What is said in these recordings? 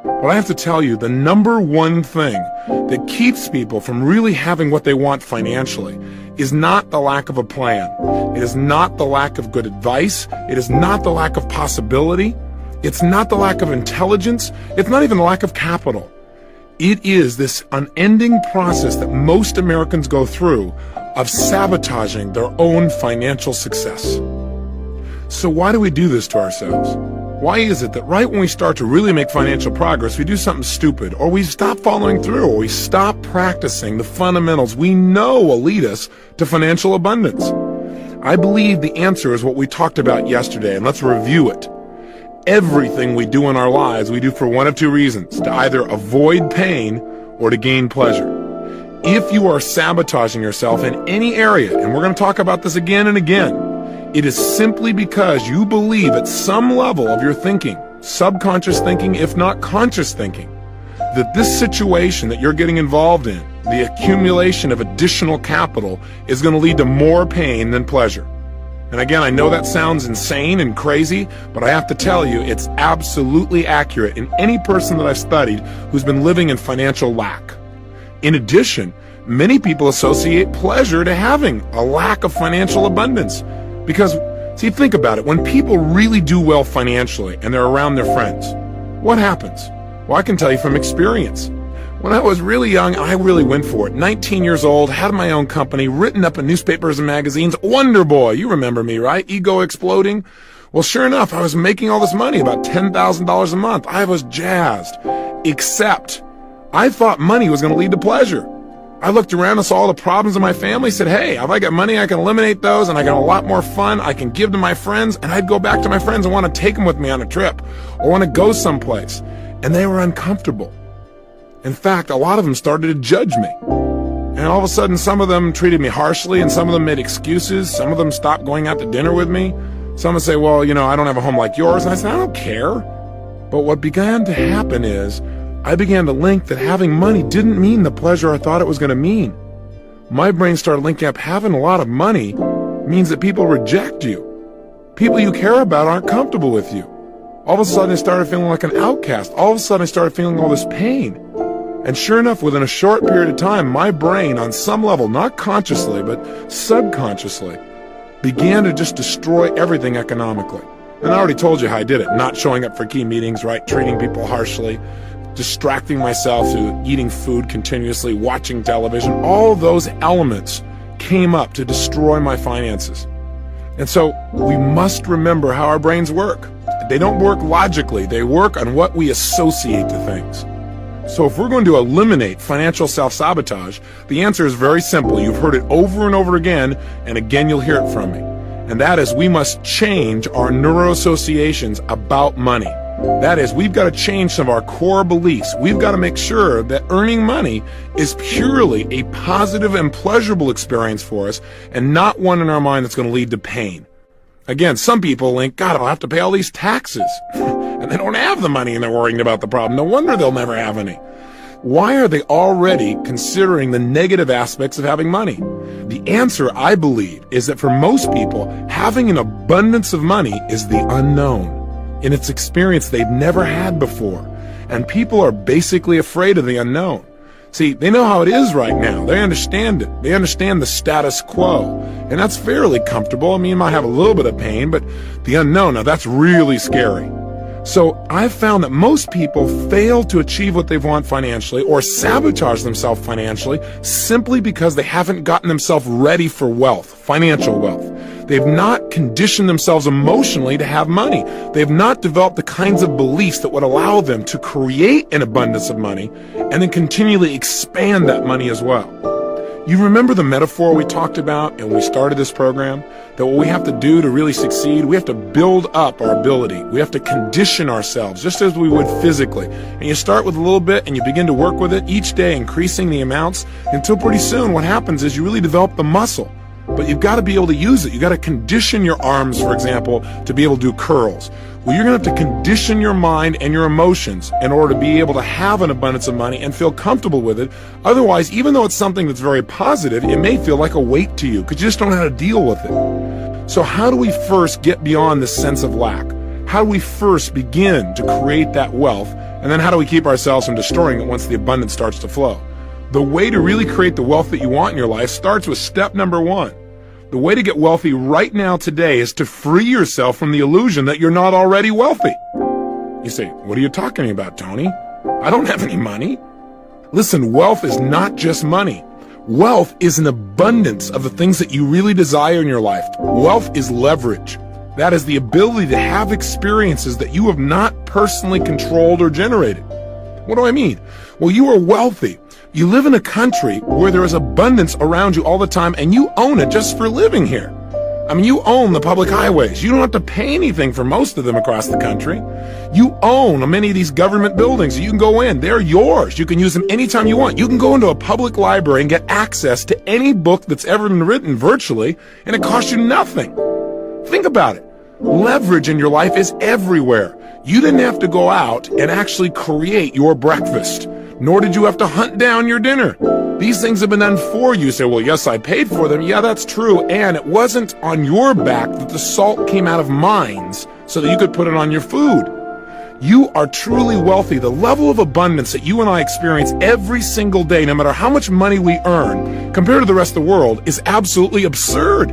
But I have to tell you, the number one thing that keeps people from really having what they want financially is not the lack of a plan. It is not the lack of good advice. It is not the lack of possibility. It's not the lack of intelligence. It's not even the lack of capital. It is this unending process that most Americans go through of sabotaging their own financial success. So why do we do this to ourselves? Why is it that right when we start to really make financial progress, we do something stupid, or we stop following through, or we stop practicing the fundamentals we know will lead us to financial abundance? I believe the answer is what we talked about yesterday, and let's review it. Everything we do in our lives, we do for one of two reasons: to either avoid pain or to gain pleasure. If you are sabotaging yourself in any area, and we're going to talk about this again and again, it is simply because you believe at some level of your thinking, subconscious thinking, if not conscious thinking, that this situation that you're getting involved in, the accumulation of additional capital, is going to lead to more pain than pleasure. And again, I know that sounds insane and crazy, but I have to tell you, it's absolutely accurate in any person that I've studied who's been living in financial lack. In addition, many people associate pleasure to having a lack of financial abundance. Because, see, think about it. When people really do well financially and they're around their friends, what happens? Well, I can tell you from experience. When I was really young, I really went for it. 19 years old, had my own company, written up in newspapers and magazines. Wonder Boy, you remember me, right? Ego exploding. Well, sure enough, I was making all this money, about $10,000 a month. I was jazzed. Except, I thought money was going to lead to pleasure. I looked around and saw all the problems in my family, said, hey, if I got money, I can eliminate those, and I got a lot more fun. I can give to my friends, and I'd go back to my friends and want to take them with me on a trip or want to go someplace. And they were uncomfortable. In fact, a lot of them started to judge me. And all of a sudden, some of them treated me harshly, and some of them made excuses. Some of them stopped going out to dinner with me. Some would say, well, I don't have a home like yours. And I said, I don't care. But what began to happen is, I began to link that having money didn't mean the pleasure I thought it was going to mean. My brain started linking up having a lot of money means that people reject you. People you care about aren't comfortable with you. All of a sudden I started feeling like an outcast. All of a sudden I started feeling all this pain. And sure enough, within a short period of time, my brain, on some level, not consciously, but subconsciously, began to just destroy everything economically. And I already told you how I did it. Not showing up for key meetings, right? Treating people harshly. Distracting myself through eating food continuously, watching television. All those elements came up to destroy my finances. And so we must remember how our brains work. They don't work logically. They work on what we associate to things. So if we're going to eliminate financial self-sabotage, the answer is very simple. You've heard it over and over again, and again you'll hear it from me. And that is, we must change our neuroassociations about money. That is, we've got to change some of our core beliefs. We've got to make sure that earning money is purely a positive and pleasurable experience for us, and not one in our mind that's going to lead to pain. Again, some people think, God, I'll have to pay all these taxes. And they don't have the money and they're worrying about the problem. No wonder they'll never have any. Why are they already considering the negative aspects of having money? The answer, I believe, is that for most people, having an abundance of money is the unknown. In its experience they've never had before. And people are basically afraid of the unknown. See, they know how it is right now. They understand it. They understand the status quo. And that's fairly comfortable. I mean, you might have a little bit of pain, but the unknown, now that's really scary. So I've found that most people fail to achieve what they want financially or sabotage themselves financially simply because they haven't gotten themselves ready for wealth, financial wealth. They've not conditioned themselves emotionally to have money. They've not developed the kinds of beliefs that would allow them to create an abundance of money and then continually expand that money as well. You remember the metaphor we talked about and we started this program? That what we have to do to really succeed, we have to build up our ability. We have to condition ourselves just as we would physically. And you start with a little bit and you begin to work with it each day, increasing the amounts until pretty soon what happens is you really develop the muscle. But you've got to be able to use it. You've got to condition your arms, for example, to be able to do curls. Well, you're going to have to condition your mind and your emotions in order to be able to have an abundance of money and feel comfortable with it. Otherwise, even though it's something that's very positive, it may feel like a weight to you because you just don't know how to deal with it. So how do we first get beyond this sense of lack? How do we first begin to create that wealth And then how do we keep ourselves from destroying it once the abundance starts to flow? The way to really create the wealth that you want in your life starts with step number 1. The way to get wealthy right now today is to free yourself from the illusion that you're not already wealthy. You say, what are you talking about, Tony? I don't have any money. Listen, wealth is not just money. Wealth is an abundance of the things that you really desire in your life. Wealth is leverage. That is the ability to have experiences that you have not personally controlled or generated. What do I mean? Well, you are wealthy. You live in a country where there is abundance around you all the time, and you own it just for living here. I mean, you own the public highways. You don't have to pay anything for most of them across the country. You own many of these government buildings. You can go in. They're yours. You can use them anytime you want. You can go into a public library and get access to any book that's ever been written virtually, and it costs you nothing. Think about it. Leverage in your life is everywhere. You didn't have to go out and actually create your breakfast, nor did you have to hunt down your dinner. These things have been done for you. You say, well, yes, I paid for them. Yeah, that's true. And it wasn't on your back that the salt came out of mines so that you could put it on your food. You are truly wealthy. The level of abundance that you and I experience every single day, no matter how much money we earn, compared to the rest of the world, is absolutely absurd.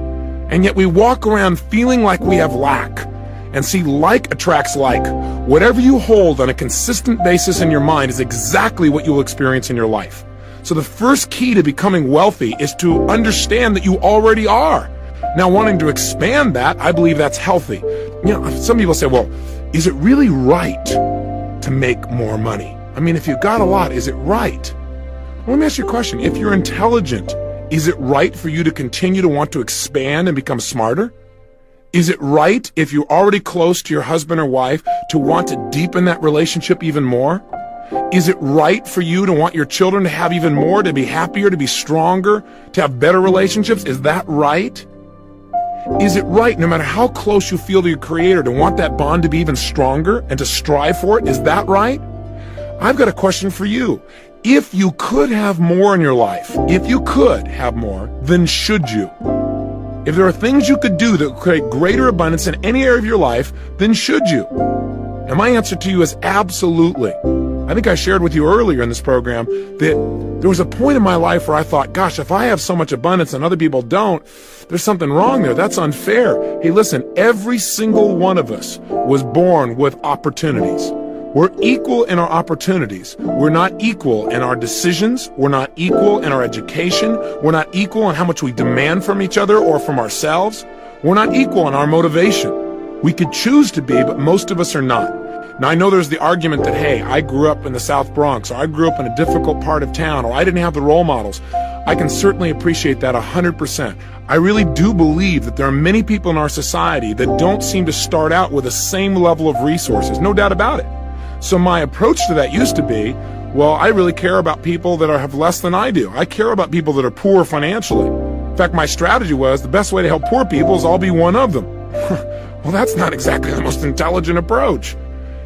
And yet we walk around feeling like we have lack. And see, like attracts like. Whatever you hold on a consistent basis in your mind is exactly what you will experience in your life. So the first key to becoming wealthy is to understand that you already are. Now, wanting to expand that, I believe that's healthy. You know, some people say, well, is it really right to make more money? I mean, if you've got a lot, is it right? Well, let me ask you a question. If you're intelligent, is it right for you to continue to want to expand and become smarter? Is it right, if you're already close to your husband or wife, to want to deepen that relationship even more? Is it right for you to want your children to have even more, to be happier, to be stronger, to have better relationships? Is that right? Is it right, no matter how close you feel to your Creator, to want that bond to be even stronger and to strive for it? Is that right? I've got a question for you. If you could have more in your life, if you could have more, then should you? If there are things you could do that would create greater abundance in any area of your life, then should you? And my answer to you is absolutely. I think I shared with you earlier in this program that there was a point in my life where I thought, gosh, if I have so much abundance and other people don't, there's something wrong there. That's unfair. Hey, listen, every single one of us was born with opportunities. We're equal in our opportunities. We're not equal in our decisions. We're not equal in our education. We're not equal in how much we demand from each other or from ourselves. We're not equal in our motivation. We could choose to be, but most of us are not. Now, I know there's the argument that, hey, I grew up in the South Bronx, or I grew up in a difficult part of town, or I didn't have the role models. I can certainly appreciate that 100%. I really do believe that there are many people in our society that don't seem to start out with the same level of resources, no doubt about it. So my approach to that used to be, well, I really care about people that have less than I do. I care about people that are poor financially. In fact, my strategy was the best way to help poor people is I'll be one of them. Well, that's not exactly the most intelligent approach.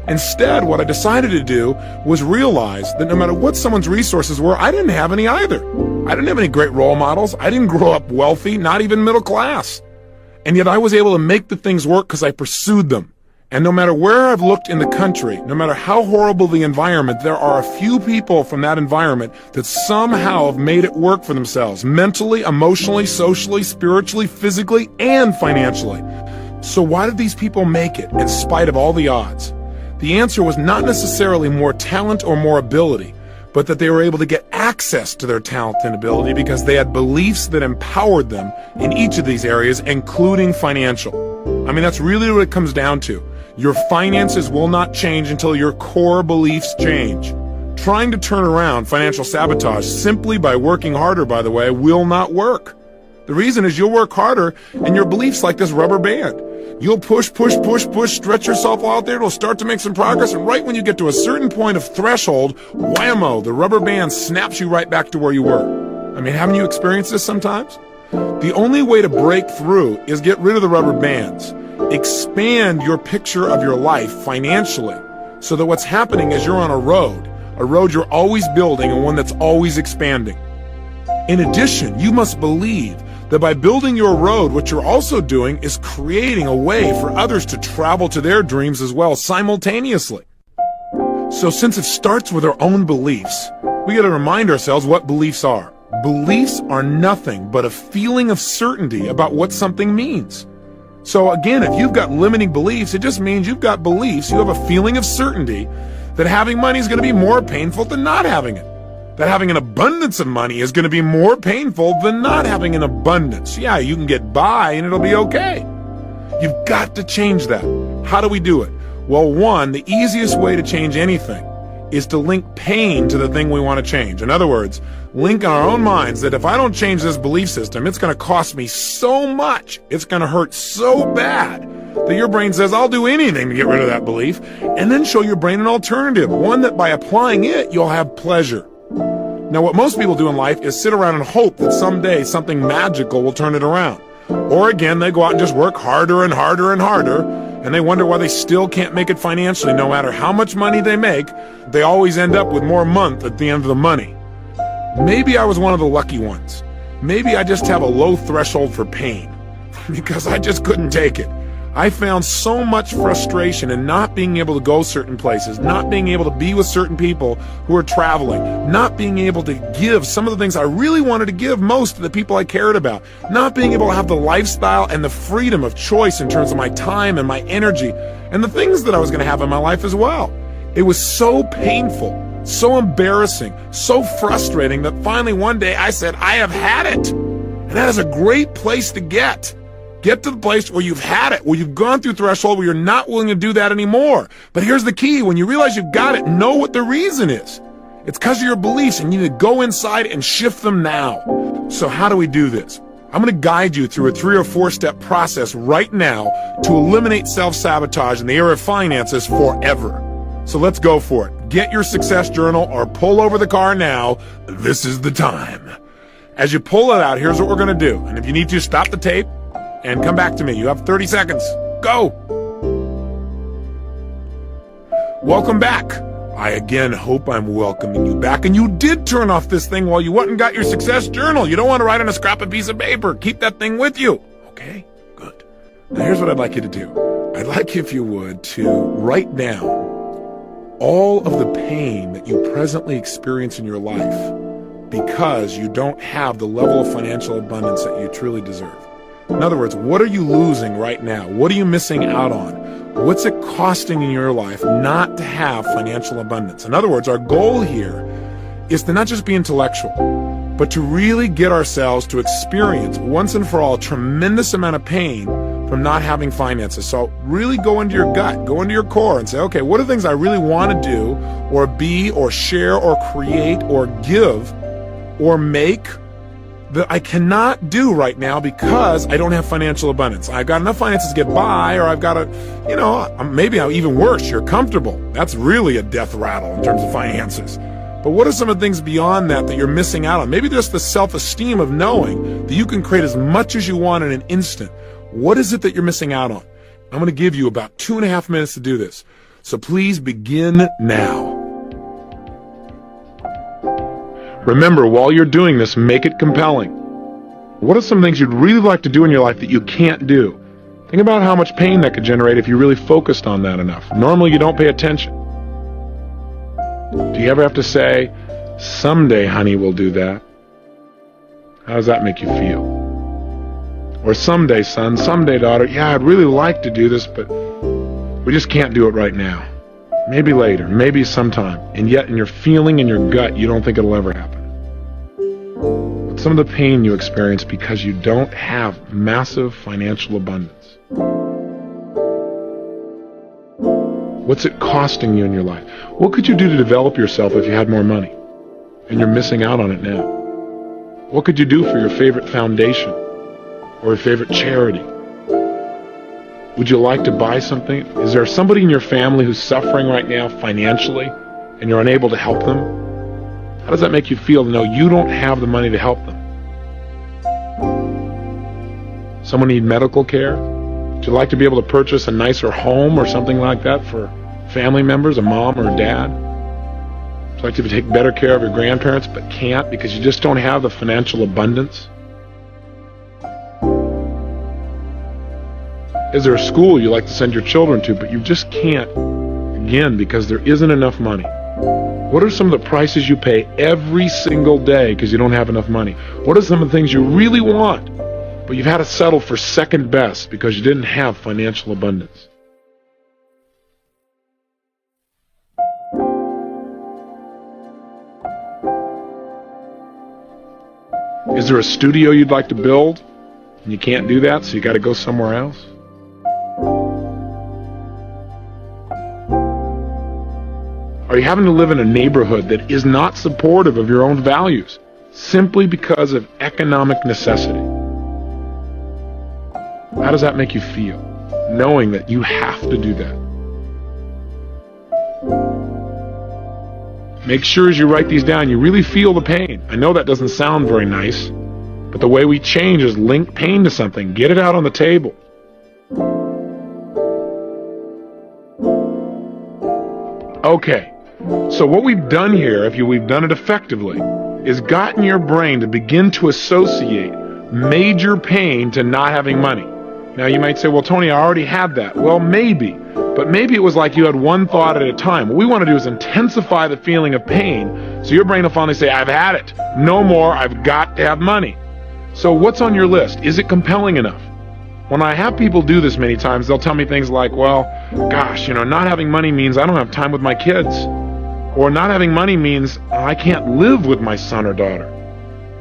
Instead, what I decided to do was realize that no matter what someone's resources were, I didn't have any either. I didn't have any great role models. I didn't grow up wealthy, not even middle class. And yet I was able to make the things work because I pursued them. And no matter where I've looked in the country, no matter how horrible the environment, there are a few people from that environment that somehow have made it work for themselves, mentally, emotionally, socially, spiritually, physically, and financially. So why did these people make it in spite of all the odds? The answer was not necessarily more talent or more ability, but that they were able to get access to their talent and ability because they had beliefs that empowered them in each of these areas, including financial. I mean, that's really what it comes down to. Your finances will not change until your core beliefs change. Trying to turn around financial sabotage simply by working harder, by the way, will not work. The reason is you'll work harder and your beliefs like this rubber band. You'll push, stretch yourself out there, it'll start to make some progress, and right when you get to a certain point of threshold, whammo, the rubber band snaps you right back to where you were. I mean, haven't you experienced this sometimes? The only way to break through is get rid of the rubber bands. Expand your picture of your life financially so that what's happening is you're on a road you're always building and one that's always expanding. In addition, you must believe that by building your road, what you're also doing is creating a way for others to travel to their dreams as well simultaneously. So since it starts with our own beliefs, we got to remind ourselves what beliefs are. Beliefs are nothing but a feeling of certainty about what something means. So again, if you've got limiting beliefs, it just means you've got beliefs. You have a feeling of certainty that having money is going to be more painful than not having it. That having an abundance of money is going to be more painful than not having an abundance. Yeah, you can get by and it'll be okay. You've got to change that. How do we do it? Well, one, the easiest way to change anything is to link pain to the thing we want to change. In other words, link in our own minds that if I don't change this belief system, it's going to cost me so much, it's going to hurt so bad, that your brain says, I'll do anything to get rid of that belief, and then show your brain an alternative, one that by applying it, you'll have pleasure. Now, what most people do in life is sit around and hope that someday something magical will turn it around. Or again, they go out and just work harder and harder and harder, and they wonder why they still can't make it financially. No matter how much money they make, they always end up with more month at the end of the money. Maybe I was one of the lucky ones. Maybe I just have a low threshold for pain because I just couldn't take it. I found so much frustration in not being able to go certain places, not being able to be with certain people who are traveling, not being able to give some of the things I really wanted to give most to the people I cared about, not being able to have the lifestyle and the freedom of choice in terms of my time and my energy and the things that I was going to have in my life as well. It was so painful, so embarrassing, so frustrating that finally one day I said, I have had it. And that is a great place to get. Get to the place where you've had it, where you've gone through threshold, where you're not willing to do that anymore. But here's the key. When you realize you've got it, know what the reason is. It's because of your beliefs, and you need to go inside and shift them now. So how do we do this? I'm going to guide you through a 3 or 4 step process right now to eliminate self-sabotage in the area of finances forever. So let's go for it. Get your success journal or pull over the car now. This is the time. As you pull it out, here's what we're going to do. And if you need to, stop the tape and come back to me. You have 30 seconds. Go. Welcome back. I again hope I'm welcoming you back. And you did turn off this thing while you went and got your success journal. You don't want to write on a scrap of piece of paper. Keep that thing with you. Okay? Good. Now here's what I'd like you to do. I'd like you, if you would, to write down all of the pain that you presently experience in your life because you don't have the level of financial abundance that you truly deserve. In other words, what are you losing right now? What are you missing out on? What's it costing in your life not to have financial abundance? In other words, our goal here is to not just be intellectual, but to really get ourselves to experience once and for all a tremendous amount of pain from not having finances. So really go into your gut, go into your core and say, okay, what are the things I really want to do or be or share or create or give or make that I cannot do right now because I don't have financial abundance. I've got enough finances to get by, or I've got maybe I'm even worse, you're comfortable. That's really a death rattle in terms of finances. But what are some of the things beyond that that you're missing out on? Maybe just the self-esteem of knowing that you can create as much as you want in an instant. What is it that you're missing out on? I'm going to give you about 2.5 minutes to do this. So please begin now. Remember, while you're doing this, make it compelling. What are some things you'd really like to do in your life that you can't do? Think about how much pain that could generate if you really focused on that enough. Normally, you don't pay attention. Do you ever have to say, someday, honey, we'll do that? How does that make you feel? Or someday, son, someday, daughter, yeah, I'd really like to do this, but we just can't do it right now. Maybe later, maybe sometime, and yet in your feeling, in your gut, you don't think it'll ever happen. What's some of the pain you experience because you don't have massive financial abundance? What's it costing you in your life? What could you do to develop yourself if you had more money? And you're missing out on it now. What could you do for your favorite foundation or your favorite charity? Would you like to buy something? Is there somebody in your family who's suffering right now financially and you're unable to help them? How does that make you feel to know you don't have the money to help them? Someone need medical care? Would you like to be able to purchase a nicer home or something like that for family members, a mom or a dad? Would you like to take better care of your grandparents but can't because you just don't have the financial abundance? Is there a school you like to send your children to, but you just can't again because there isn't enough money? What are some of the prices you pay every single day because you don't have enough money? What are some of the things you really want, but you've had to settle for second best because you didn't have financial abundance? Is there a studio you'd like to build and you can't do that, so you got to go somewhere else? Are you having to live in a neighborhood that is not supportive of your own values simply because of economic necessity? How does that make you feel, knowing that you have to do that? Make sure as you write these down, you really feel the pain. I know that doesn't sound very nice, but the way we change is link pain to something. Get it out on the table. Okay, so what we've done here, if we've done it effectively, is gotten your brain to begin to associate major pain to not having money. Now you might say, well, Tony, I already had that. Well, maybe, but maybe it was like you had one thought at a time. What we want to do is intensify the feeling of pain, so your brain will finally say, I've had it. No more, I've got to have money. So what's on your list? Is it compelling enough? When I have people do this many times, they'll tell me things like, well, gosh, not having money means I don't have time with my kids. Or not having money means I can't live with my son or daughter.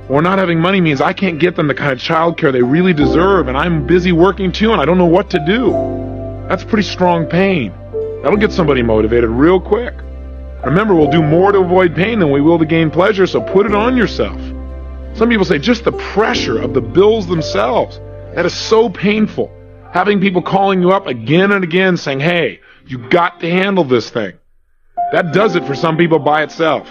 Or not having money means I can't get them the kind of child care they really deserve, and I'm busy working too, and I don't know what to do. That's pretty strong pain. That'll get somebody motivated real quick. Remember, we'll do more to avoid pain than we will to gain pleasure, so put it on yourself. Some people say just the pressure of the bills themselves. That is so painful. Having people calling you up again and again saying, hey, you got to handle this thing. That does it for some people by itself.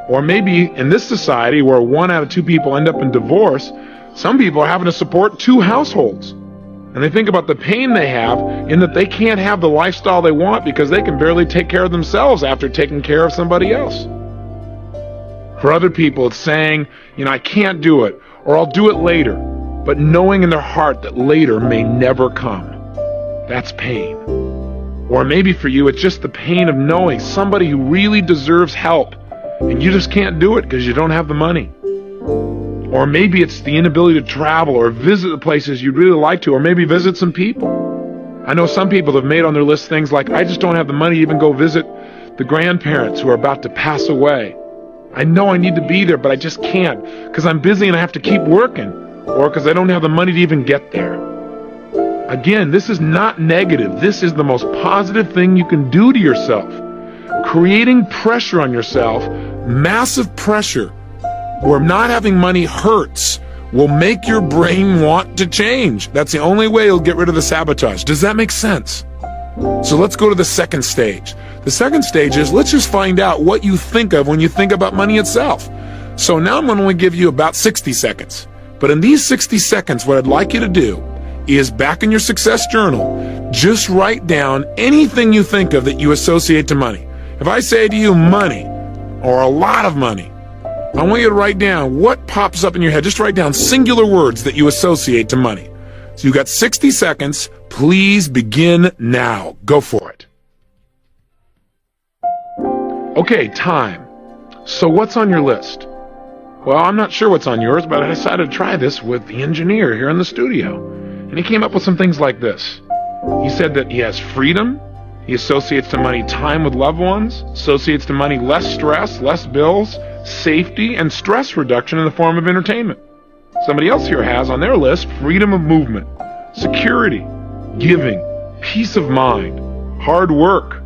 Or maybe in this society where 1 out of 2 people end up in divorce, some people are having to support 2 households. And they think about the pain they have in that they can't have the lifestyle they want because they can barely take care of themselves after taking care of somebody else. For other people, it's saying, I can't do it, or I'll do it later, but knowing in their heart that later may never come. That's pain. Or maybe for you, it's just the pain of knowing somebody who really deserves help, and you just can't do it because you don't have the money. Or maybe it's the inability to travel or visit the places you'd really like to, or maybe visit some people. I know some people have made on their list things like, I just don't have the money to even go visit the grandparents who are about to pass away. I know I need to be there, but I just can't because I'm busy and I have to keep working, or because I don't have the money to even get there. Again, this is not negative. This is the most positive thing you can do to yourself. Creating pressure on yourself, massive pressure, where not having money hurts, will make your brain want to change. That's the only way you'll get rid of the sabotage. Does that make sense? So let's go to the second stage. The second stage is, let's just find out what you think of when you think about money itself. So now I'm going to only give you about 60 seconds. But in these 60 seconds, what I'd like you to do is, back in your success journal, just write down anything you think of that you associate to money. If I say to you money, or a lot of money, I want you to write down what pops up in your head. Just write down singular words that you associate to money. So you've got 60 seconds. Please begin now. Go for it. Okay, time. So what's on your list? Well, I'm not sure what's on yours, but I decided to try this with the engineer here in the studio. And he came up with some things like this. He said that he has freedom. He associates to money time with loved ones, associates to money less stress, less bills, safety, and stress reduction in the form of entertainment. Somebody else here has on their list freedom of movement, security, giving, peace of mind, hard work,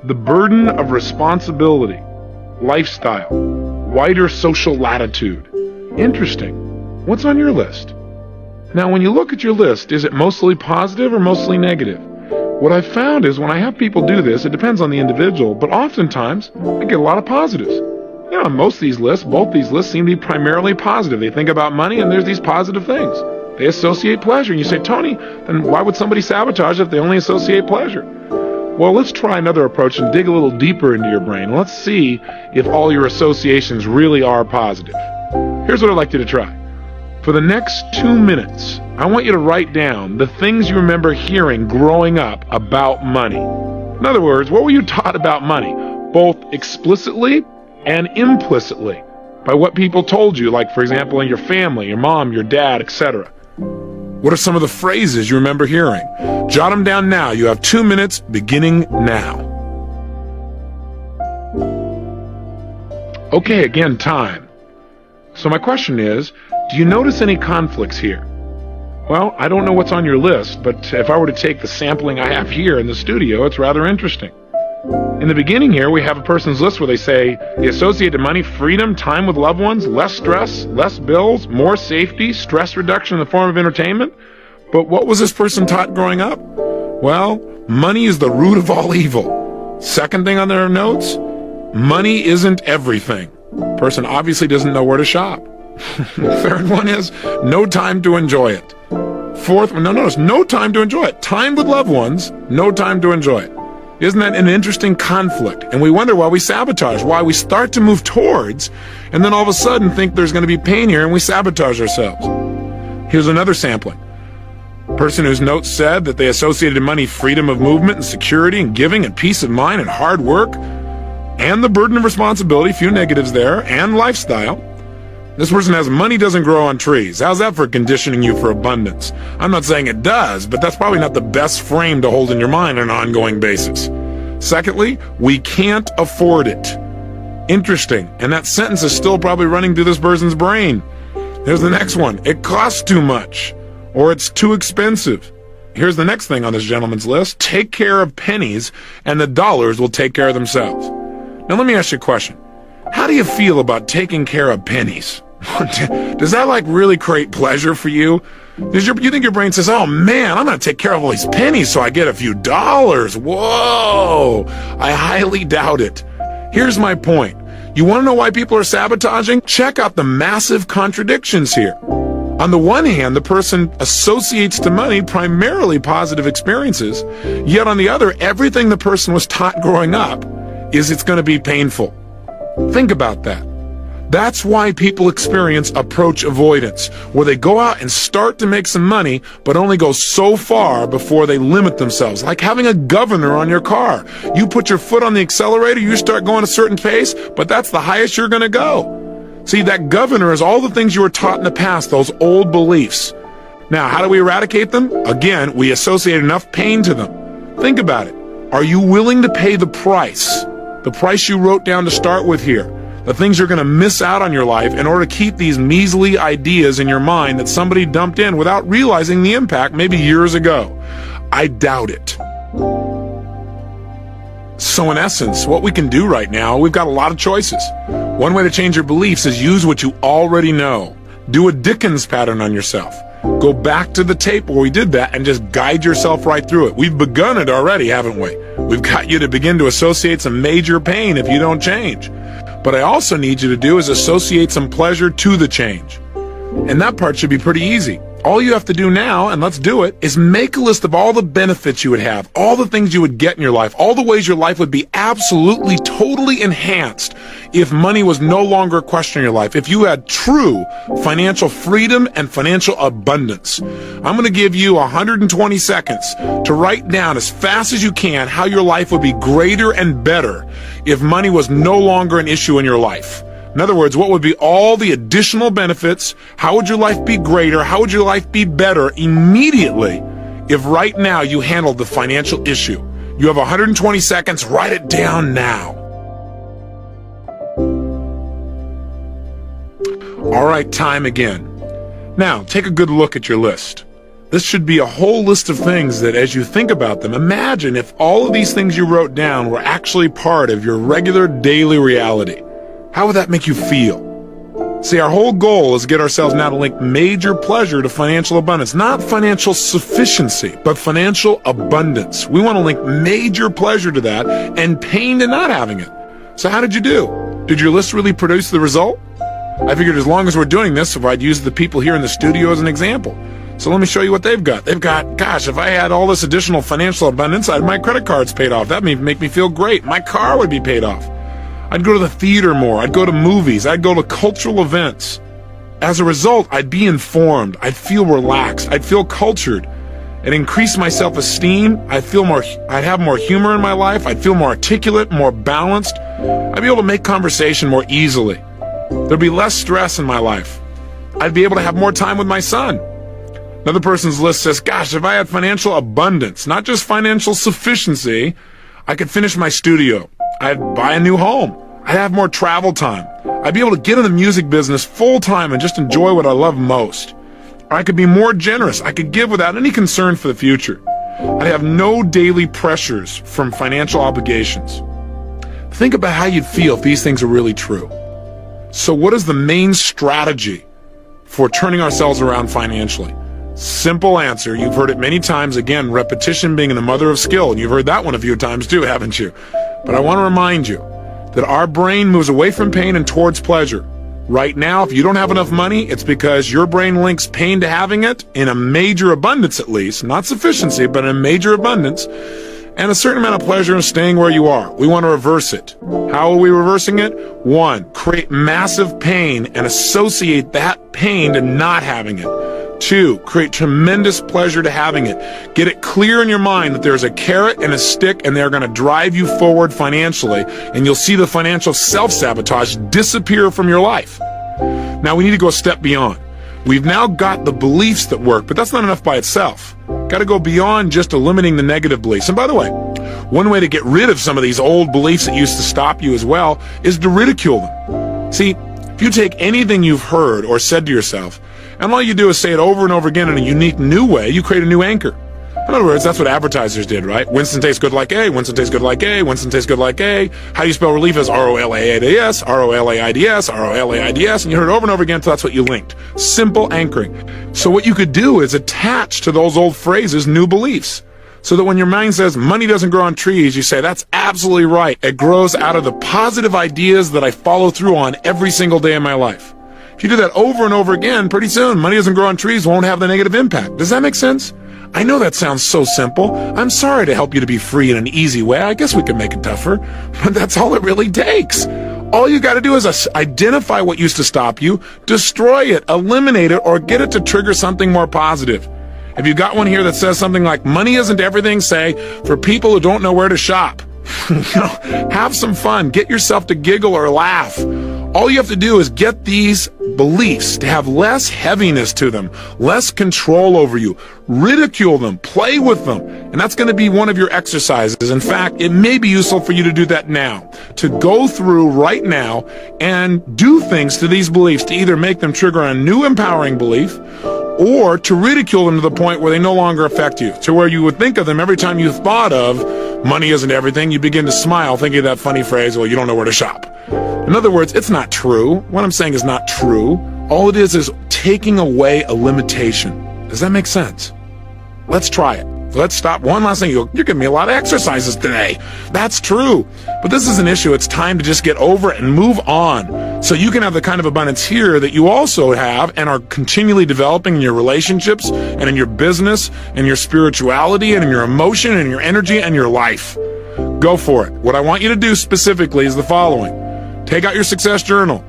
the burden of responsibility, lifestyle, wider social latitude. Interesting. What's on your list? Now, when you look at your list, is it mostly positive or mostly negative? What I've found is when I have people do this, it depends on the individual, but oftentimes I get a lot of positives. Most of these lists, both these lists seem to be primarily positive. They think about money and there's these positive things. They associate pleasure. And you say, Tony, then why would somebody sabotage if they only associate pleasure? Well, let's try another approach and dig a little deeper into your brain. Let's see if all your associations really are positive. Here's what I'd like you to try. For the next 2 minutes, I want you to write down the things you remember hearing growing up about money. In other words, what were you taught about money, both explicitly and implicitly, by what people told you, like, for example, in your family, your mom, your dad, etc.? What are some of the phrases you remember hearing? Jot them down now. You have 2 minutes beginning now. Okay, again, time. So my question is, do you notice any conflicts here? Well, I don't know what's on your list, but if I were to take the sampling I have here in the studio, it's rather interesting. In the beginning here, we have a person's list where they say the associated money, freedom, time with loved ones, less stress, less bills, more safety, stress reduction in the form of entertainment. But what was this person taught growing up? Well, money is the root of all evil. Second thing on their notes, money isn't everything. Person obviously doesn't know where to shop. Third one is no time to enjoy it. Fourth one, notice no time to enjoy it. Time with loved ones, no time to enjoy it. Isn't that an interesting conflict? And we wonder why we sabotage, why we start to move towards, and then all of a sudden think there's going to be pain here and we sabotage ourselves. Here's another sampling. A person whose notes said that they associated money, freedom of movement and security and giving and peace of mind and hard work and the burden of responsibility, few negatives there, and lifestyle. This person has money doesn't grow on trees. How's that for conditioning you for abundance? I'm not saying it does, but that's probably not the best frame to hold in your mind on an ongoing basis. Secondly, we can't afford it. Interesting. And that sentence is still probably running through this person's brain. Here's the next one. It costs too much, or it's too expensive. Here's the next thing on this gentleman's list. Take care of pennies, and the dollars will take care of themselves. Now let me ask you a question. How do you feel about taking care of pennies? Does that really create pleasure for you? You think your brain says, oh man, I'm going to take care of all these pennies so I get a few dollars? Whoa! I highly doubt it. Here's my point. You want to know why people are sabotaging? Check out the massive contradictions here. On the one hand, the person associates to money primarily positive experiences, yet on the other, everything the person was taught growing up is it's going to be painful. Think about that. That's why people experience approach avoidance, where they go out and start to make some money, but only go so far before they limit themselves. Like having a governor on your car. You put your foot on the accelerator, you start going a certain pace, but that's the highest you're going to go. See, that governor is all the things you were taught in the past, those old beliefs. Now, how do we eradicate them? Again, we associate enough pain to them. Think about it. Are you willing to pay the price? The price you wrote down to start with here. The things you're going to miss out on your life in order to keep these measly ideas in your mind that somebody dumped in without realizing the impact maybe years ago. I doubt it. So in essence, what we can do right now, we've got a lot of choices. One way to change your beliefs is use what you already know. Do a Dickens pattern on yourself. Go back to the tape where we did that and just guide yourself right through it. We've begun it already, haven't we? We've got you to begin to associate some major pain if you don't change. But I also need you to do is associate some pleasure to the change. And that part should be pretty easy. All you have to do now, and let's do it, is make a list of all the benefits you would have, all the things you would get in your life, all the ways your life would be absolutely, totally enhanced if money was no longer a question in your life, if you had true financial freedom and financial abundance. I'm going to give you 120 seconds to write down as fast as you can how your life would be greater and better if money was no longer an issue in your life. In other words, what would be all the additional benefits? How would your life be greater? How would your life be better immediately if right now you handled the financial issue? You have 120 seconds. Write it down now. All right, time again. Now, take a good look at your list. This should be a whole list of things that as you think about them, imagine if all of these things you wrote down were actually part of your regular daily reality. How would that make you feel? See, our whole goal is to get ourselves now to link major pleasure to financial abundance. Not financial sufficiency, but financial abundance. We want to link major pleasure to that and pain to not having it. So how did you do? Did your list really produce the result? I figured as long as we're doing this, if I'd use the people here in the studio as an example. So let me show you what they've got. They've got, gosh, if I had all this additional financial abundance, I'd my credit cards paid off. That would make me feel great. My car would be paid off. I'd go to the theater more. I'd go to movies. I'd go to cultural events. As a result, I'd be informed. I'd feel relaxed. I'd feel cultured. It increased my self-esteem. I'd have more humor in my life. I'd feel more articulate, more balanced. I'd be able to make conversation more easily. There'd be less stress in my life. I'd be able to have more time with my son. Another person's list says, gosh, if I had financial abundance, not just financial sufficiency, I could finish my studio. I'd buy a new home. I'd have more travel time. I'd be able to get in the music business full time and just enjoy what I love most. Or I could be more generous. I could give without any concern for the future. I'd have no daily pressures from financial obligations. Think about how you'd feel if these things are really true. So what is the main strategy for turning ourselves around financially? Simple answer. You've heard it many times. Again, repetition being the mother of skill. And you've heard that one a few times too, haven't you? But I want to remind you that our brain moves away from pain and towards pleasure. Right now, if you don't have enough money, it's because your brain links pain to having it in a major abundance at least, not sufficiency, but in a major abundance, and a certain amount of pleasure in staying where you are. We want to reverse it. How are we reversing it? 1, create massive pain and associate that pain to not having it. 2, create tremendous pleasure to having it. Get it clear in your mind that there's a carrot and a stick and they're going to drive you forward financially, and you'll see the financial self-sabotage disappear from your life. Now we need to go a step beyond. We've now got the beliefs that work, but that's not enough by itself. Got to go beyond just eliminating the negative beliefs. And by the way, one way to get rid of some of these old beliefs that used to stop you as well is to ridicule them. See, if you take anything you've heard or said to yourself, and all you do is say it over and over again in a unique new way, you create a new anchor. In other words, that's what advertisers did, right? Winston tastes good like A, Winston tastes good like A, Winston tastes good like A. How do you spell relief? Is R-O-L-A-I-D-S, R-O-L-A-I-D-S, R-O-L-A-I-D-S, and you heard it over and over again until that's what you linked. Simple anchoring. So what you could do is attach to those old phrases new beliefs. So that when your mind says money doesn't grow on trees, you say, that's absolutely right. It grows out of the positive ideas that I follow through on every single day of my life. If you do that over and over again, pretty soon, money doesn't grow on trees won't have the negative impact. Does that make sense? I know that sounds so simple. I'm sorry to help you to be free in an easy way. I guess we could make it tougher, but that's all it really takes. All you got to do is identify what used to stop you, destroy it, eliminate it, or get it to trigger something more positive. Have you got one here that says something like, money isn't everything, say, for people who don't know where to shop? Have some fun. Get yourself to giggle or laugh. All you have to do is get these beliefs to have less heaviness to them, less control over you. Ridicule them, play with them, and that's going to be one of your exercises. In fact, it may be useful for you to do that now, to go through right now and do things to these beliefs to either make them trigger a new empowering belief or to ridicule them to the point where they no longer affect you, to where you would think of them every time you thought of money isn't everything, you begin to smile thinking of that funny phrase, well, you don't know where to shop. In other words, it's not true. What I'm saying is not true. All it is taking away a limitation. Does that make sense? Let's try it. Let's stop. One last thing. You're giving me a lot of exercises today. That's true. But this is an issue. It's time to just get over it and move on. So you can have the kind of abundance here that you also have and are continually developing in your relationships and in your business and your spirituality and in your emotion and your energy and your life. Go for it. What I want you to do specifically is the following. Take out your success journal.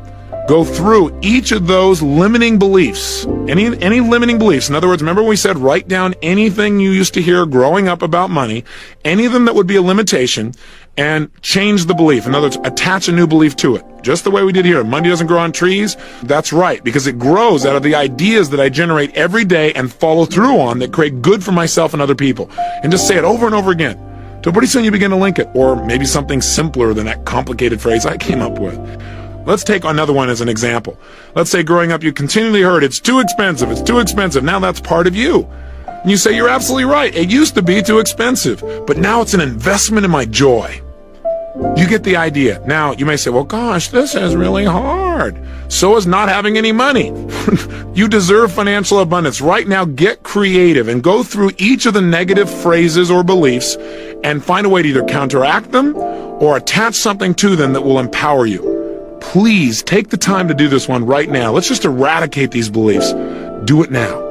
Go through each of those limiting beliefs, any limiting beliefs. In other words, remember when we said write down anything you used to hear growing up about money, any of them that would be a limitation, and change the belief. In other words, attach a new belief to it. Just the way we did here. Money doesn't grow on trees. That's right, because it grows out of the ideas that I generate every day and follow through on that create good for myself and other people. And just say it over and over again. So pretty soon you begin to link it, or maybe something simpler than that complicated phrase I came up with. Let's take another one as an example. Let's say growing up you continually heard, it's too expensive, it's too expensive. Now that's part of you. And you say, you're absolutely right. It used to be too expensive, but now it's an investment in my joy. You get the idea. Now you may say, well, gosh, this is really hard. So is not having any money. You deserve financial abundance. Right now, get creative and go through each of the negative phrases or beliefs and find a way to either counteract them or attach something to them that will empower you. Please take the time to do this one right now. Let's just eradicate these beliefs. Do it now.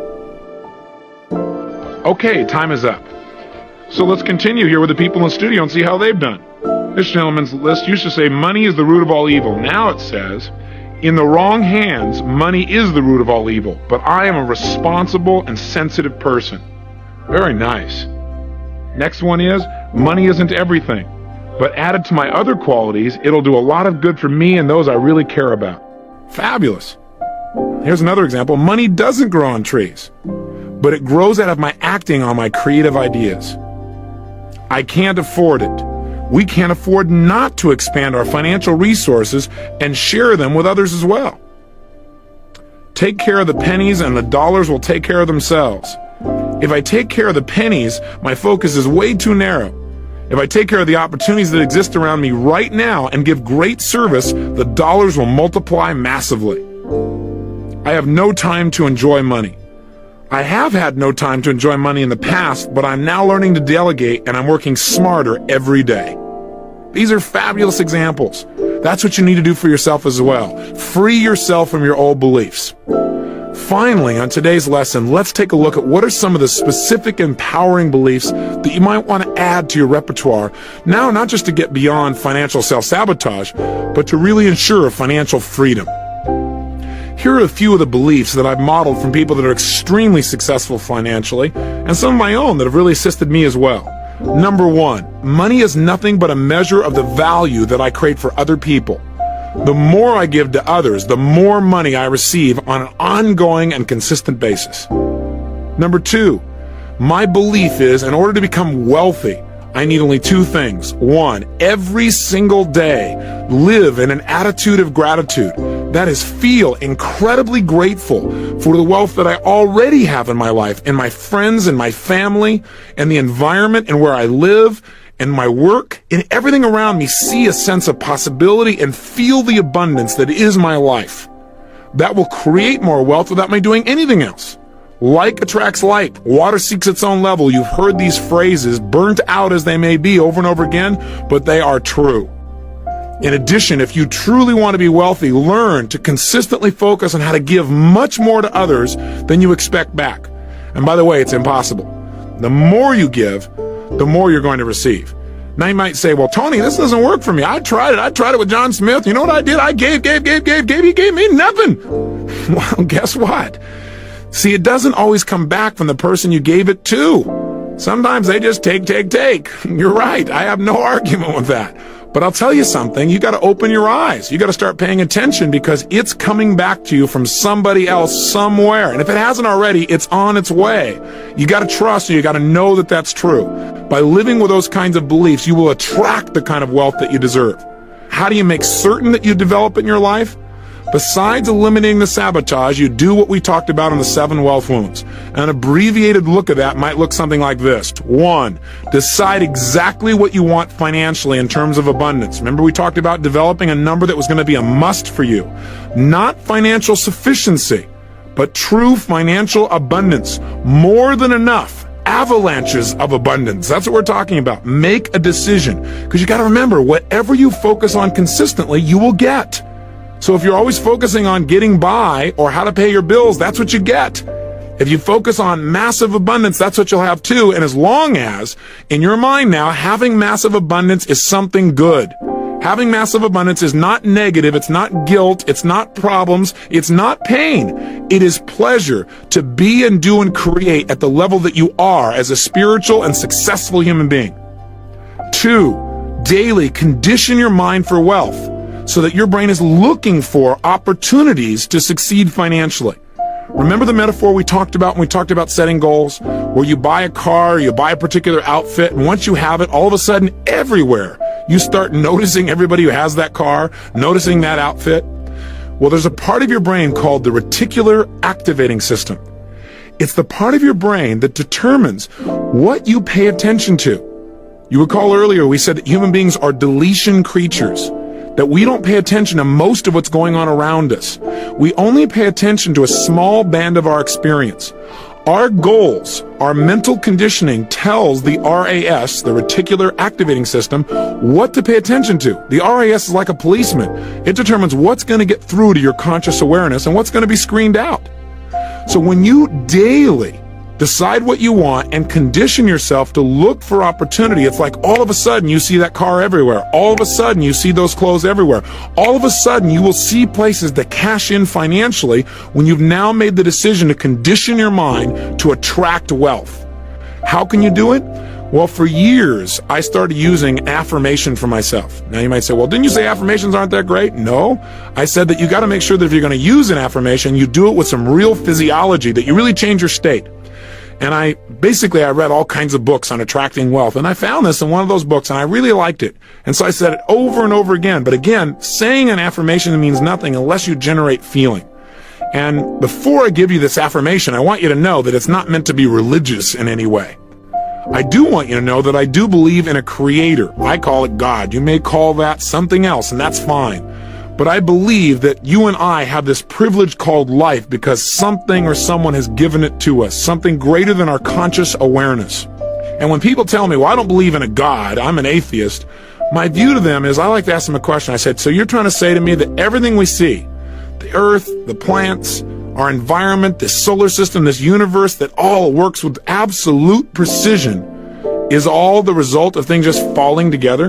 Okay, time is up. So let's continue here with the people in the studio and see how they've done. This gentleman's list used to say money is the root of all evil. Now it says, in the wrong hands, money is the root of all evil, but I am a responsible and sensitive person. Very nice. Next one is, money isn't everything, but added to my other qualities, it'll do a lot of good for me and those I really care about. Fabulous. Here's another example. Money doesn't grow on trees, but it grows out of my acting on my creative ideas. I can't afford it. We can't afford not to expand our financial resources and share them with others as well. Take care of the pennies and the dollars will take care of themselves. If I take care of the pennies, my focus is way too narrow. If I take care of the opportunities that exist around me right now and give great service, the dollars will multiply massively. I have no time to enjoy money. I have had no time to enjoy money in the past, but I'm now learning to delegate and I'm working smarter every day. These are fabulous examples. That's what you need to do for yourself as well. Free yourself from your old beliefs. Finally, on today's lesson, let's take a look at what are some of the specific empowering beliefs that you might want to add to your repertoire, now not just to get beyond financial self-sabotage, but to really ensure financial freedom. Here are a few of the beliefs that I've modeled from people that are extremely successful financially, and some of my own that have really assisted me as well. Number one, money is nothing but a measure of the value that I create for other people. The more I give to others, the more money I receive on an ongoing and consistent basis. Number two, my belief is in order to become wealthy, I need only two things. One, every single day, live in an attitude of gratitude. That is, feel incredibly grateful for the wealth that I already have in my life, in my friends, in my family, and the environment and where I live, and my work, and everything around me. See a sense of possibility and feel the abundance that is my life. That will create more wealth without me doing anything else. Like attracts like. Water seeks its own level. You've heard these phrases, burnt out as they may be over and over again, but they are true. In addition, if you truly want to be wealthy, learn to consistently focus on how to give much more to others than you expect back. And by the way, it's impossible. The more you give, the more you're going to receive. Now you might say, well, Tony, this doesn't work for me. I tried it with John Smith. You know what I did? I gave. He gave me nothing. Well, guess what? See, it doesn't always come back from the person you gave it to. Sometimes they just take. You're right. I have no argument with that. But I'll tell you something, you got to open your eyes. You got to start paying attention because it's coming back to you from somebody else somewhere. And if it hasn't already, it's on its way. You got to trust and you got to know that that's true. By living with those kinds of beliefs, you will attract the kind of wealth that you deserve. How do you make certain that you develop it in your life? Besides eliminating the sabotage, you do what we talked about in the 7 wealth wounds. An abbreviated look at that might look something like this. 1, decide exactly what you want financially in terms of abundance. Remember we talked about developing a number that was going to be a must for you. Not financial sufficiency, but true financial abundance. More than enough. Avalanches of abundance. That's what we're talking about. Make a decision. Because you got to remember, whatever you focus on consistently, you will get. So if you're always focusing on getting by or how to pay your bills, that's what you get. If you focus on massive abundance, that's what you'll have too. And as long as, in your mind now, having massive abundance is something good. Having massive abundance is not negative, it's not guilt, it's not problems, it's not pain. It is pleasure to be and do and create at the level that you are as a spiritual and successful human being. 2, daily condition your mind for wealth, so that your brain is looking for opportunities to succeed financially. Remember the metaphor we talked about when we talked about setting goals? Where you buy a car, you buy a particular outfit, and once you have it, all of a sudden, everywhere, you start noticing everybody who has that car, noticing that outfit. Well, there's a part of your brain called the reticular activating system. It's the part of your brain that determines what you pay attention to. You recall earlier we said that human beings are deletion creatures, that we don't pay attention to most of what's going on around us. We only pay attention to a small band of our experience. Our goals, our mental conditioning tells the RAS, the reticular activating system, what to pay attention to. The RAS is like a policeman. It determines what's going to get through to your conscious awareness and what's going to be screened out. So when you daily decide what you want and condition yourself to look for opportunity, it's like all of a sudden you see that car everywhere. All of a sudden you see those clothes everywhere. All of a sudden you will see places that cash in financially when you've now made the decision to condition your mind to attract wealth. How can you do it? Well, for years, I started using affirmation for myself. Now you might say, well, didn't you say affirmations aren't that great? No. I said that you got to make sure that if you're going to use an affirmation, you do it with some real physiology, that you really change your state. And I read all kinds of books on attracting wealth, and I found this in one of those books, and I really liked it. And so I said it over and over again. But again, saying an affirmation means nothing unless you generate feeling. And before I give you this affirmation, I want you to know that it's not meant to be religious in any way. I do want you to know that I do believe in a creator. I call it God. You may call that something else, and that's fine. But I believe that you and I have this privilege called life because something or someone has given it to us, something greater than our conscious awareness. And when people tell me, well, I don't believe in a God, I'm an atheist, my view to them is I like to ask them a question. I said, so you're trying to say to me that everything we see, the earth, the plants, our environment, this solar system, this universe that all works with absolute precision is all the result of things just falling together?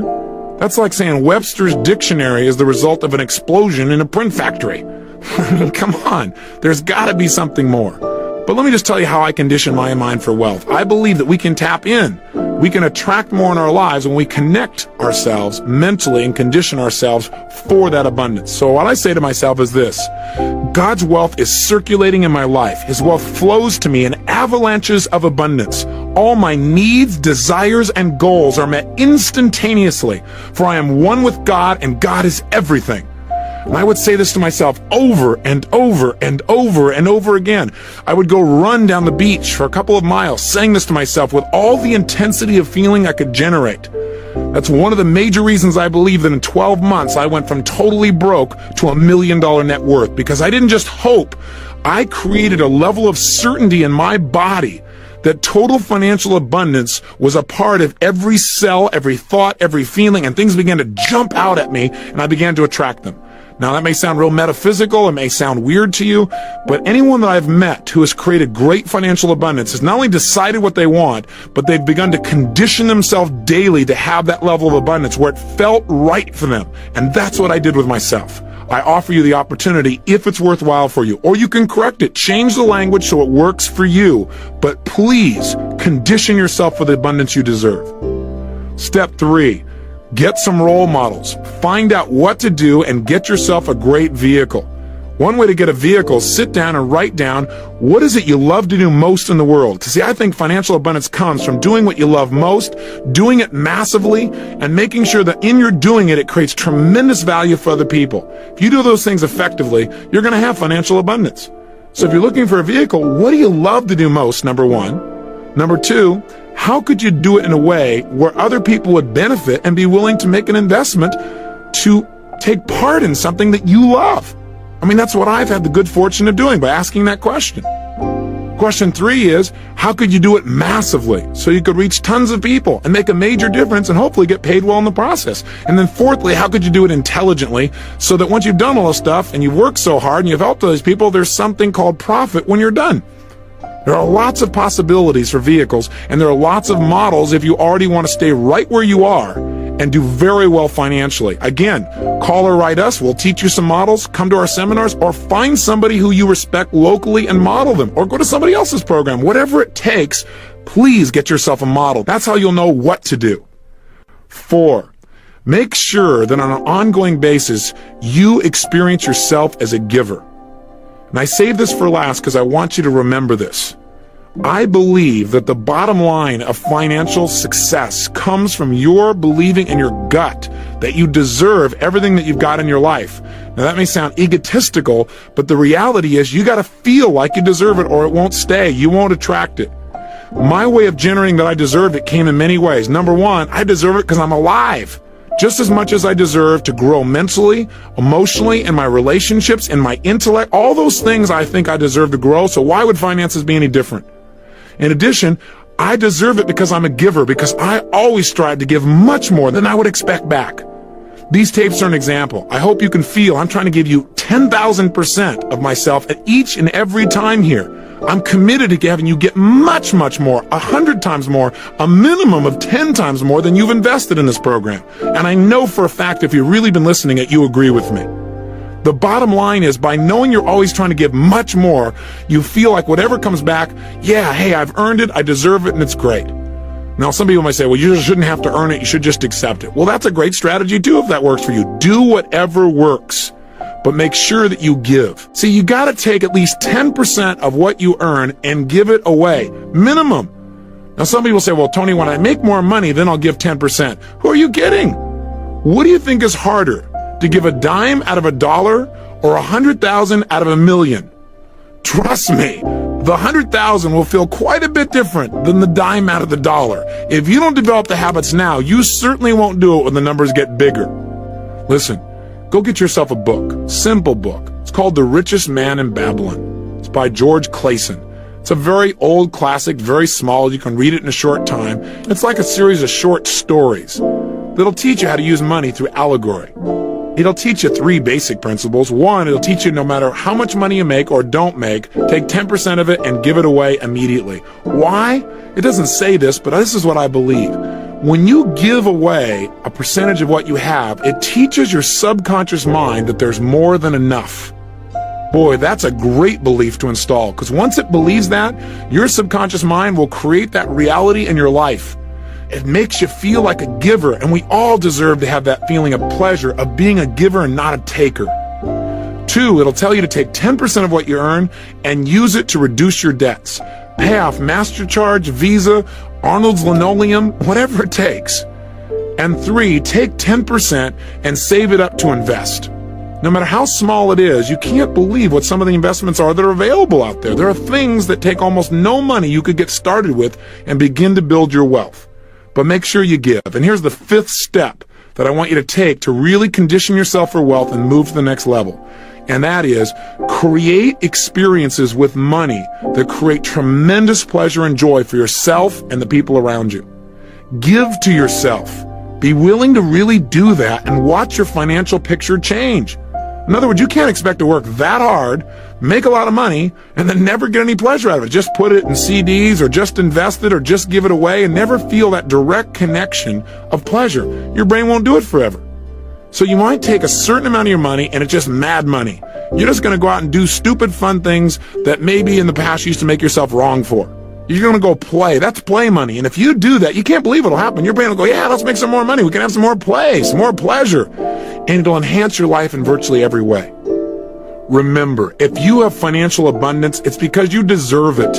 That's like saying Webster's dictionary is the result of an explosion in a print factory. I mean, come on, there's got to be something more. But let me just tell you how I condition my mind for wealth. I believe that we can tap in. We can attract more in our lives when we connect ourselves mentally and condition ourselves for that abundance. So what I say to myself is this: God's wealth is circulating in my life. His wealth flows to me in avalanches of abundance. All my needs, desires, and goals are met instantaneously, for I am one with God, and God is everything. And I would say this to myself over and over and over and over again. I would go run down the beach for a couple of miles, saying this to myself with all the intensity of feeling I could generate. That's one of the major reasons I believe that in 12 months I went from totally broke to $1 million net worth, because I didn't just hope. I created a level of certainty in my body that total financial abundance was a part of every cell, every thought, every feeling, and things began to jump out at me, and I began to attract them. Now, that may sound real metaphysical, it may sound weird to you, but anyone that I've met who has created great financial abundance has not only decided what they want, but they've begun to condition themselves daily to have that level of abundance where it felt right for them. And that's what I did with myself. I offer you the opportunity if it's worthwhile for you, or you can correct it, change the language so it works for you, but please condition yourself for the abundance you deserve. Step 3. Get some role models. Find out what to do and get yourself a great vehicle. One way to get a vehicle is sit down and write down what is it you love to do most in the world. See, I think financial abundance comes from doing what you love most, doing it massively, and making sure that in your doing it, it creates tremendous value for other people. If you do those things effectively, you're going to have financial abundance. So if you're looking for a vehicle, what do you love to do most, number 1? Number 2, how could you do it in a way where other people would benefit and be willing to make an investment to take part in something that you love? I mean, that's what I've had the good fortune of doing by asking that question. Question 3 is, how could you do it massively so you could reach tons of people and make a major difference and hopefully get paid well in the process? And then 4thly, how could you do it intelligently so that once you've done all this stuff and you've worked so hard and you've helped all these people, there's something called profit when you're done? There are lots of possibilities for vehicles, and there are lots of models if you already want to stay right where you are and do very well financially. Again, call or write us. We'll teach you some models. Come to our seminars, or find somebody who you respect locally and model them, or go to somebody else's program. Whatever it takes, please get yourself a model. That's how you'll know what to do. 4, make sure that on an ongoing basis, you experience yourself as a giver. And I save this for last because I want you to remember this. I believe that the bottom line of financial success comes from your believing in your gut that you deserve everything that you've got in your life. Now, that may sound egotistical, but the reality is you got to feel like you deserve it or it won't stay. You won't attract it. My way of generating that I deserved it came in many ways. Number 1, I deserve it because I'm alive. Just as much as I deserve to grow mentally, emotionally, in my relationships, in my intellect, all those things I think I deserve to grow, so why would finances be any different? In addition, I deserve it because I'm a giver, because I always strive to give much more than I would expect back. These tapes are an example. I hope you can feel I'm trying to give you 10,000% of myself at each and every time here. I'm committed to having you get much, much more, 100 times more, a minimum of 10 times more than you've invested in this program. And I know for a fact if you've really been listening that you agree with me. The bottom line is, by knowing you're always trying to give much more, you feel like whatever comes back, yeah, hey, I've earned it, I deserve it, and it's great. Now, some people might say, well, you shouldn't have to earn it, you should just accept it. Well, that's a great strategy too if that works for you. Do whatever works, but make sure that you give. See, you gotta take at least 10% of what you earn and give it away. Minimum. Now, some people say, well, Tony, when I make more money, then I'll give 10%. Who are you kidding? What do you think is harder, to give a dime out of $1 or 100,000 out of $1 million? Trust me, the 100,000 will feel quite a bit different than the dime out of the dollar. If you don't develop the habits now, you certainly won't do it when the numbers get bigger. Listen, go get yourself a book, simple book. It's called The Richest Man in Babylon. It's by George Clason. It's a very old classic, very small. You can read it in a short time. It's like a series of short stories that'll teach you how to use money through allegory. It'll teach you 3 basic principles. 1, it'll teach you no matter how much money you make or don't make, take 10% of it and give it away immediately. Why? It doesn't say this, but this is what I believe. When you give away a percentage of what you have, it teaches your subconscious mind that there's more than enough. Boy, that's a great belief to install, because once it believes that, your subconscious mind will create that reality in your life. It makes you feel like a giver, and we all deserve to have that feeling of pleasure of being a giver and not a taker. 2, it'll tell you to take 10% of what you earn and use it to reduce your debts. Pay off MasterCharge, Visa, Arnold's Linoleum, whatever it takes. And 3, take 10% and save it up to invest. No matter how small it is, you can't believe what some of the investments are that are available out there. There are things that take almost no money you could get started with and begin to build your wealth. But make sure you give. And here's the 5th step that I want you to take to really condition yourself for wealth and move to the next level. And that is, create experiences with money that create tremendous pleasure and joy for yourself and the people around you. Give to yourself. Be willing to really do that and watch your financial picture change. In other words, you can't expect to work that hard, make a lot of money, and then never get any pleasure out of it. Just put it in CDs or just invest it or just give it away and never feel that direct connection of pleasure. Your brain won't do it forever. So you might take a certain amount of your money and it's just mad money. You're just going to go out and do stupid fun things that maybe in the past you used to make yourself wrong for. You're going to go play. That's play money. And if you do that, you can't believe what'll happen. Your brain will go, yeah, let's make some more money. We can have some more play, some more pleasure. And it'll enhance your life in virtually every way. Remember, if you have financial abundance, it's because you deserve it.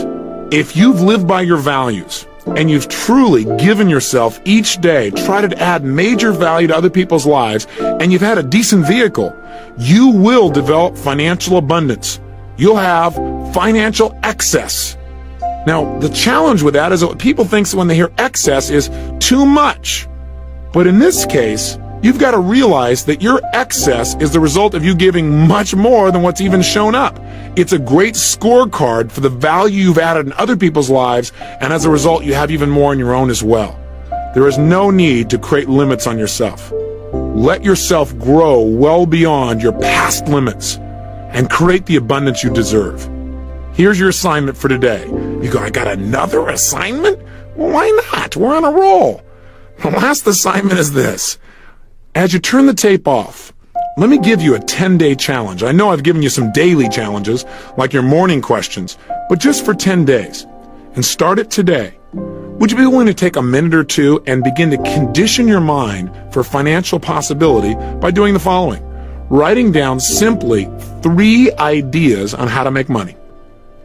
If you've lived by your values and you've truly given yourself each day, tried to add major value to other people's lives, and you've had a decent vehicle, you will develop financial abundance. You'll have financial excess. Now, the challenge with that is that people think when they hear excess is too much. But in this case, you've got to realize that your excess is the result of you giving much more than what's even shown up. It's a great scorecard for the value you've added in other people's lives, and as a result, you have even more in your own as well. There is no need to create limits on yourself. Let yourself grow well beyond your past limits and create the abundance you deserve. Here's your assignment for today. You go, I got another assignment? Well, why not? We're on a roll. The last assignment is this. As you turn the tape off, let me give you a 10-day challenge. I know I've given you some daily challenges, like your morning questions, but just for 10 days. And start it today. Would you be willing to take a minute or two and begin to condition your mind for financial possibility by doing the following? Writing down simply 3 ideas on how to make money.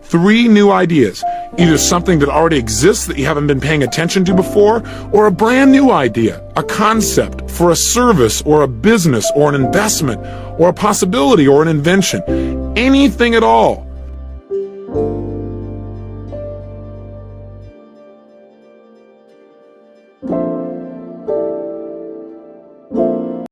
3 new ideas, either something that already exists that you haven't been paying attention to before, or a brand new idea, a concept for a service or a business or an investment or a possibility or an invention. Anything at all.